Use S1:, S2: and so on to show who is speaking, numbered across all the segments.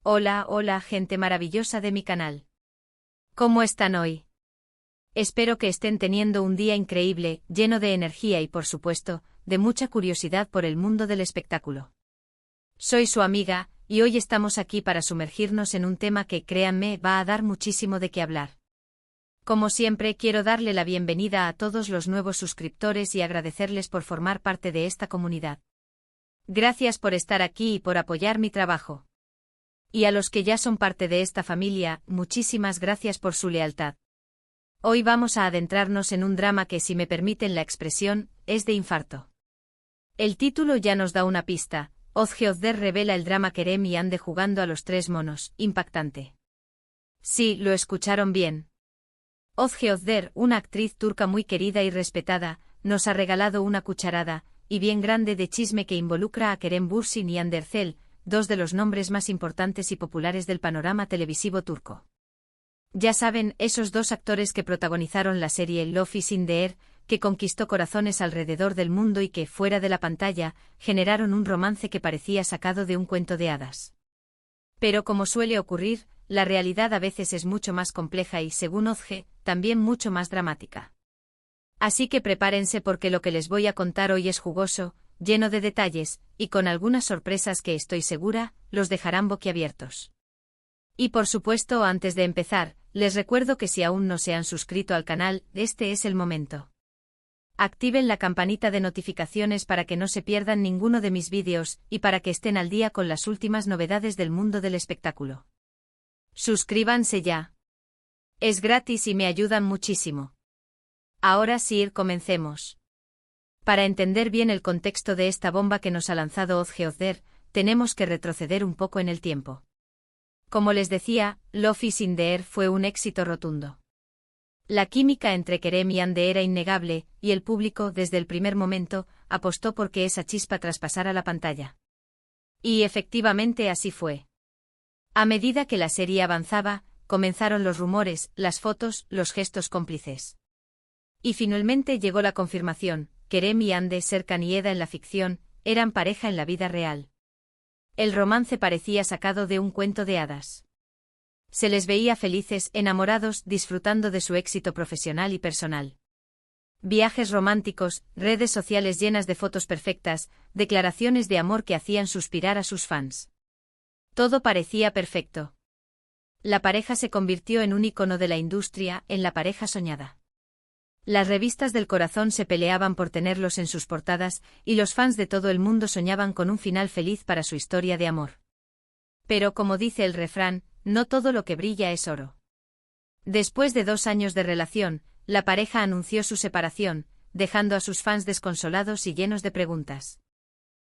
S1: Hola, hola, gente maravillosa de mi canal. ¿Cómo están hoy? Espero que estén teniendo un día increíble, lleno de energía y, por supuesto, de mucha curiosidad por el mundo del espectáculo. Soy su amiga, y hoy estamos aquí para sumergirnos en un tema que, créanme, va a dar muchísimo de qué hablar. Como siempre, quiero darle la bienvenida a todos los nuevos suscriptores y agradecerles por formar parte de esta comunidad. Gracias por estar aquí y por apoyar mi trabajo. Y a los que ya son parte de esta familia, muchísimas gracias por su lealtad. Hoy vamos a adentrarnos en un drama que, si me permiten la expresión, es de infarto. El título ya nos da una pista. Özge Özer revela el drama Kerem y Hande jugando a los tres monos, impactante. Sí, lo escucharon bien. Özge Özer, una actriz turca muy querida y respetada, nos ha regalado una cucharada, y bien grande, de chisme que involucra a Kerem Bürsin y Hande Erçel, dos de los nombres más importantes y populares del panorama televisivo turco. Ya saben, esos dos actores que protagonizaron la serie Love is in the Air, que conquistó corazones alrededor del mundo y que, fuera de la pantalla, generaron un romance que parecía sacado de un cuento de hadas. Pero, como suele ocurrir, la realidad a veces es mucho más compleja y, según Özge, también mucho más dramática. Así que prepárense, porque lo que les voy a contar hoy es jugoso, lleno de detalles, y con algunas sorpresas que, estoy segura, los dejarán boquiabiertos. Y por supuesto, antes de empezar, les recuerdo que si aún no se han suscrito al canal, este es el momento. Activen la campanita de notificaciones para que no se pierdan ninguno de mis vídeos, y para que estén al día con las últimas novedades del mundo del espectáculo. Suscríbanse ya. Es gratis y me ayudan muchísimo. Ahora sí, comencemos. Para entender bien el contexto de esta bomba que nos ha lanzado Özge Özer, tenemos que retroceder un poco en el tiempo. Como les decía, Love is in the Air fue un éxito rotundo. La química entre Kerem y Hande era innegable, y el público, desde el primer momento, apostó por que esa chispa traspasara la pantalla. Y efectivamente así fue. A medida que la serie avanzaba, comenzaron los rumores, las fotos, los gestos cómplices. Y finalmente llegó la confirmación: Kerem y Hande, Serkan y Eda en la ficción, eran pareja en la vida real. El romance parecía sacado de un cuento de hadas. Se les veía felices, enamorados, disfrutando de su éxito profesional y personal. Viajes románticos, redes sociales llenas de fotos perfectas, declaraciones de amor que hacían suspirar a sus fans. Todo parecía perfecto. La pareja se convirtió en un icono de la industria, en la pareja soñada. Las revistas del corazón se peleaban por tenerlos en sus portadas, y los fans de todo el mundo soñaban con un final feliz para su historia de amor. Pero, como dice el refrán, no todo lo que brilla es oro. Después de 2 años de relación, la pareja anunció su separación, dejando a sus fans desconsolados y llenos de preguntas.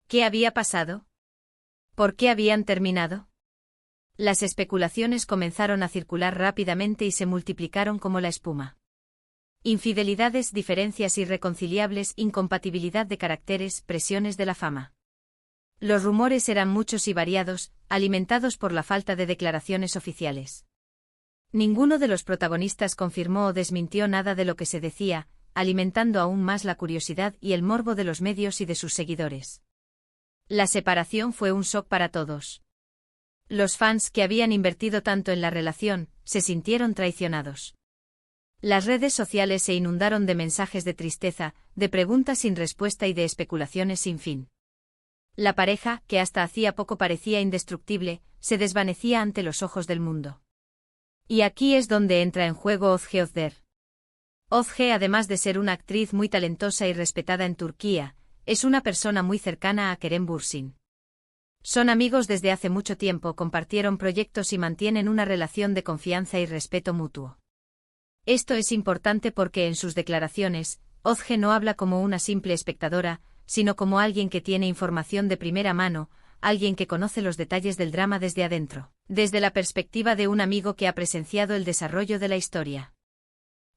S1: ¿Qué había pasado? ¿Por qué habían terminado? Las especulaciones comenzaron a circular rápidamente y se multiplicaron como la espuma. Infidelidades, diferencias irreconciliables, incompatibilidad de caracteres, presiones de la fama. Los rumores eran muchos y variados, alimentados por la falta de declaraciones oficiales. Ninguno de los protagonistas confirmó o desmintió nada de lo que se decía, alimentando aún más la curiosidad y el morbo de los medios y de sus seguidores. La separación fue un shock para todos. Los fans, que habían invertido tanto en la relación, se sintieron traicionados. Las redes sociales se inundaron de mensajes de tristeza, de preguntas sin respuesta y de especulaciones sin fin. La pareja, que hasta hacía poco parecía indestructible, se desvanecía ante los ojos del mundo. Y aquí es donde entra en juego Özge Özer. Özge, además de ser una actriz muy talentosa y respetada en Turquía, es una persona muy cercana a Kerem Bürsin. Son amigos desde hace mucho tiempo, compartieron proyectos y mantienen una relación de confianza y respeto mutuo. Esto es importante porque en sus declaraciones, Özge no habla como una simple espectadora, sino como alguien que tiene información de primera mano, alguien que conoce los detalles del drama desde adentro, desde la perspectiva de un amigo que ha presenciado el desarrollo de la historia.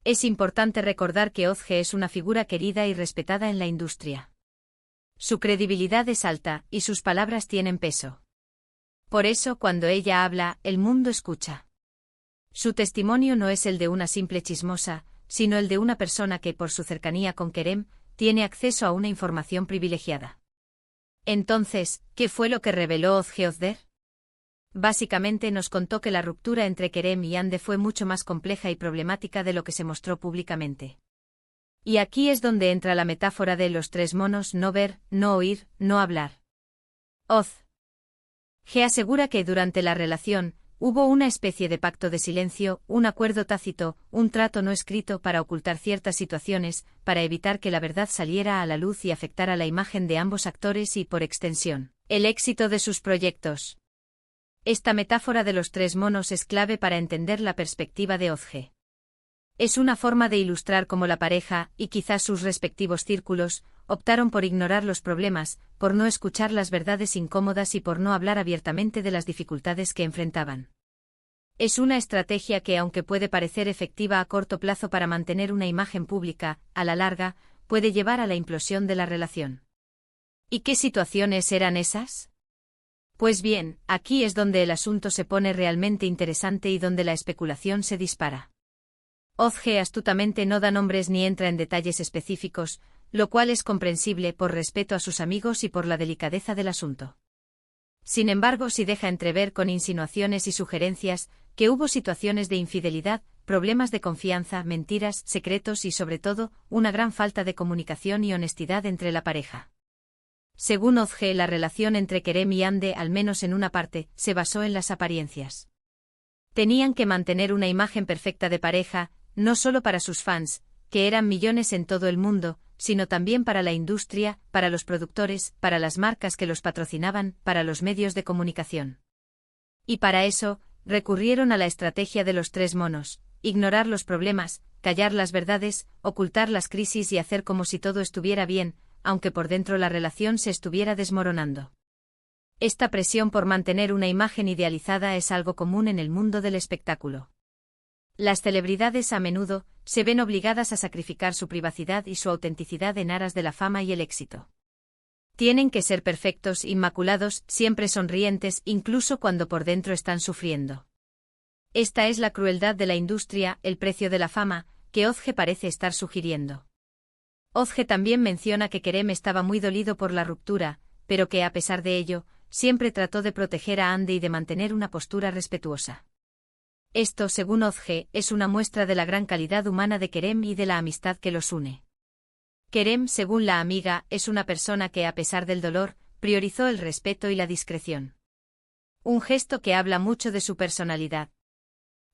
S1: Es importante recordar que Özge es una figura querida y respetada en la industria. Su credibilidad es alta, y sus palabras tienen peso. Por eso, cuando ella habla, el mundo escucha. Su testimonio no es el de una simple chismosa, sino el de una persona que, por su cercanía con Kerem, tiene acceso a una información privilegiada. Entonces, ¿qué fue lo que reveló Özge Özer? básicamente nos contó que la ruptura entre Kerem y Ande fue mucho más compleja y problemática de lo que se mostró públicamente. Y aquí es donde entra la metáfora de los tres monos: no ver, no oír, no hablar. Ozge asegura que durante la relación, hubo una especie de pacto de silencio, un acuerdo tácito, un trato no escrito para ocultar ciertas situaciones, para evitar que la verdad saliera a la luz y afectara la imagen de ambos actores y, por extensión, el éxito de sus proyectos. Esta metáfora de los tres monos es clave para entender la perspectiva de Ozge. Es una forma de ilustrar cómo la pareja, y quizás sus respectivos círculos, optaron por ignorar los problemas, por no escuchar las verdades incómodas y por no hablar abiertamente de las dificultades que enfrentaban. Es una estrategia que, aunque puede parecer efectiva a corto plazo para mantener una imagen pública, a la larga, puede llevar a la implosión de la relación. ¿Y qué situaciones eran esas? Pues bien, aquí es donde el asunto se pone realmente interesante y donde la especulación se dispara. Ozge astutamente no da nombres ni entra en detalles específicos, lo cual es comprensible por respeto a sus amigos y por la delicadeza del asunto. Sin embargo, sí deja entrever con insinuaciones y sugerencias que hubo situaciones de infidelidad, problemas de confianza, mentiras, secretos y, sobre todo, una gran falta de comunicación y honestidad entre la pareja. Según Ozge, la relación entre Kerem y Ande, al menos en una parte, se basó en las apariencias. Tenían que mantener una imagen perfecta de pareja, no solo para sus fans, que eran millones en todo el mundo, sino también para la industria, para los productores, para las marcas que los patrocinaban, para los medios de comunicación. Y para eso, recurrieron a la estrategia de los tres monos: ignorar los problemas, callar las verdades, ocultar las crisis y hacer como si todo estuviera bien, aunque por dentro la relación se estuviera desmoronando. Esta presión por mantener una imagen idealizada es algo común en el mundo del espectáculo. Las celebridades a menudo se ven obligadas a sacrificar su privacidad y su autenticidad en aras de la fama y el éxito. Tienen que ser perfectos, inmaculados, siempre sonrientes, incluso cuando por dentro están sufriendo. Esta es la crueldad de la industria, el precio de la fama, que Ozge parece estar sugiriendo. Ozge también menciona que Kerem estaba muy dolido por la ruptura, pero que a pesar de ello, siempre trató de proteger a Ande y de mantener una postura respetuosa. Esto, según Ozge, es una muestra de la gran calidad humana de Kerem y de la amistad que los une. Kerem, según la amiga, es una persona que, a pesar del dolor, priorizó el respeto y la discreción. Un gesto que habla mucho de su personalidad.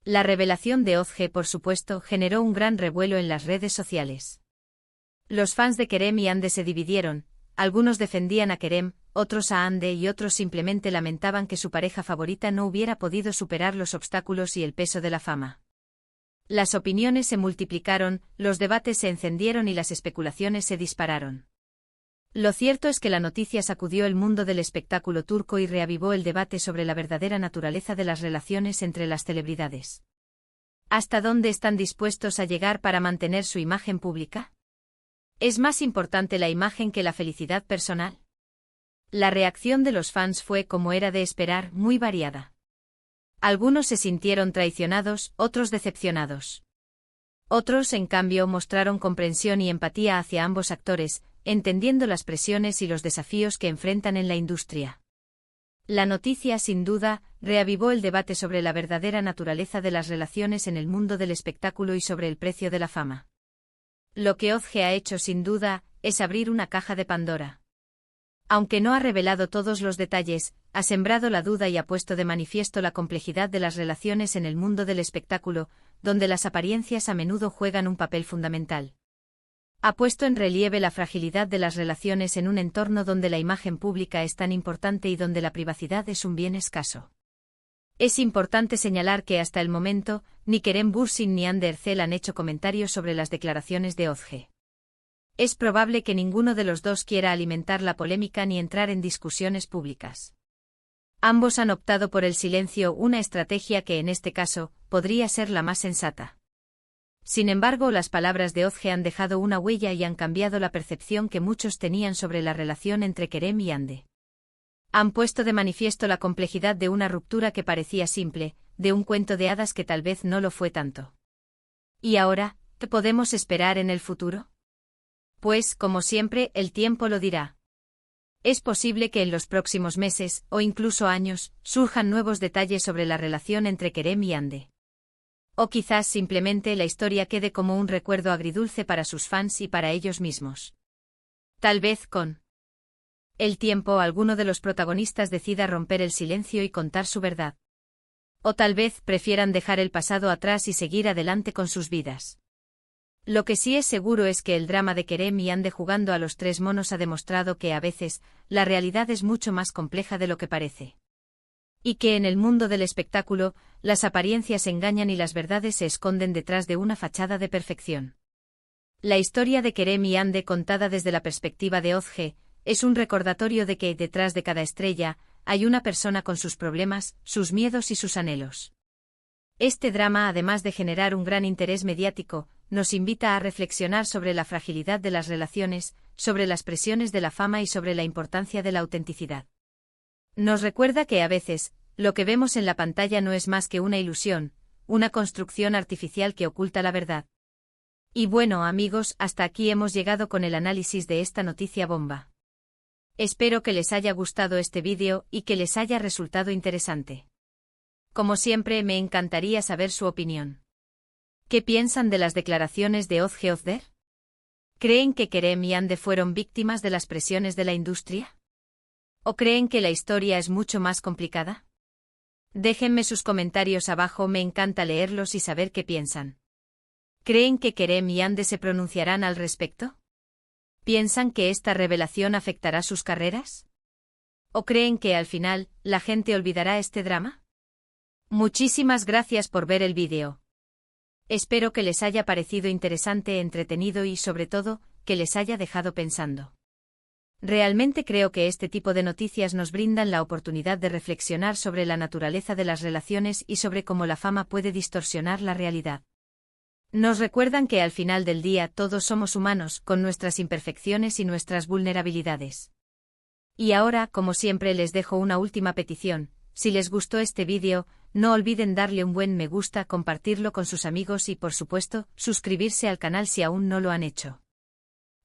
S1: La revelación de Ozge, por supuesto, generó un gran revuelo en las redes sociales. Los fans de Kerem y Ande se dividieron, algunos defendían a Kerem, otros a Ande y otros simplemente lamentaban que su pareja favorita no hubiera podido superar los obstáculos y el peso de la fama. Las opiniones se multiplicaron, los debates se encendieron y las especulaciones se dispararon. Lo cierto es que la noticia sacudió el mundo del espectáculo turco y reavivó el debate sobre la verdadera naturaleza de las relaciones entre las celebridades. ¿Hasta dónde están dispuestos a llegar para mantener su imagen pública? ¿Es más importante la imagen que la felicidad personal? La reacción de los fans fue, como era de esperar, muy variada. Algunos se sintieron traicionados, otros decepcionados. Otros, en cambio, mostraron comprensión y empatía hacia ambos actores, entendiendo las presiones y los desafíos que enfrentan en la industria. La noticia, sin duda, reavivó el debate sobre la verdadera naturaleza de las relaciones en el mundo del espectáculo y sobre el precio de la fama. Lo que Ozge ha hecho, sin duda, es abrir una caja de Pandora. Aunque no ha revelado todos los detalles, ha sembrado la duda y ha puesto de manifiesto la complejidad de las relaciones en el mundo del espectáculo, donde las apariencias a menudo juegan un papel fundamental. Ha puesto en relieve la fragilidad de las relaciones en un entorno donde la imagen pública es tan importante y donde la privacidad es un bien escaso. Es importante señalar que hasta el momento, ni Kerem Bürsin ni Hande Erçel han hecho comentarios sobre las declaraciones de Ozge. Es probable que ninguno de los dos quiera alimentar la polémica ni entrar en discusiones públicas. Ambos han optado por el silencio, una estrategia que en este caso, podría ser la más sensata. Sin embargo, las palabras de Ozge han dejado una huella y han cambiado la percepción que muchos tenían sobre la relación entre Kerem y Hande. Han puesto de manifiesto la complejidad de una ruptura que parecía simple, de un cuento de hadas que tal vez no lo fue tanto. ¿Y ahora, qué podemos esperar en el futuro? Pues, como siempre, el tiempo lo dirá. Es posible que en los próximos meses, o incluso años, surjan nuevos detalles sobre la relación entre Kerem y Hande. O quizás simplemente la historia quede como un recuerdo agridulce para sus fans y para ellos mismos. Tal vez con el tiempo alguno de los protagonistas decida romper el silencio y contar su verdad. O tal vez prefieran dejar el pasado atrás y seguir adelante con sus vidas. Lo que sí es seguro es que el drama de Kerem y Hande jugando a los tres monos ha demostrado que a veces, la realidad es mucho más compleja de lo que parece. Y que en el mundo del espectáculo, las apariencias engañan y las verdades se esconden detrás de una fachada de perfección. La historia de Kerem y Hande contada desde la perspectiva de Ozge, es un recordatorio de que, detrás de cada estrella, hay una persona con sus problemas, sus miedos y sus anhelos. Este drama, además de generar un gran interés mediático, nos invita a reflexionar sobre la fragilidad de las relaciones, sobre las presiones de la fama y sobre la importancia de la autenticidad. Nos recuerda que a veces, lo que vemos en la pantalla no es más que una ilusión, una construcción artificial que oculta la verdad. Y bueno, amigos, hasta aquí hemos llegado con el análisis de esta noticia bomba. Espero que les haya gustado este vídeo y que les haya resultado interesante. Como siempre, me encantaría saber su opinión. ¿Qué piensan de las declaraciones de Ozge Ozder? ¿Creen que Kerem y Hande fueron víctimas de las presiones de la industria? ¿O creen que la historia es mucho más complicada? Déjenme sus comentarios abajo, me encanta leerlos y saber qué piensan. ¿Creen que Kerem y Hande se pronunciarán al respecto? ¿Piensan que esta revelación afectará sus carreras? ¿O creen que al final, la gente olvidará este drama? Muchísimas gracias por ver el vídeo. Espero que les haya parecido interesante, entretenido y, sobre todo, que les haya dejado pensando. Realmente creo que este tipo de noticias nos brindan la oportunidad de reflexionar sobre la naturaleza de las relaciones y sobre cómo la fama puede distorsionar la realidad. Nos recuerdan que al final del día todos somos humanos, con nuestras imperfecciones y nuestras vulnerabilidades. Y ahora, como siempre, les dejo una última petición. Si les gustó este vídeo, no olviden darle un buen me gusta, compartirlo con sus amigos y, por supuesto, suscribirse al canal si aún no lo han hecho.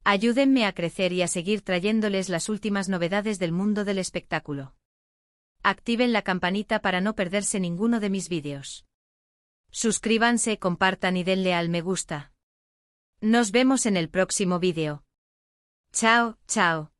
S1: Ayúdenme a crecer y a seguir trayéndoles las últimas novedades del mundo del espectáculo. Activen la campanita para no perderse ninguno de mis vídeos. Suscríbanse, compartan y denle al me gusta. Nos vemos en el próximo vídeo. Chao, chao.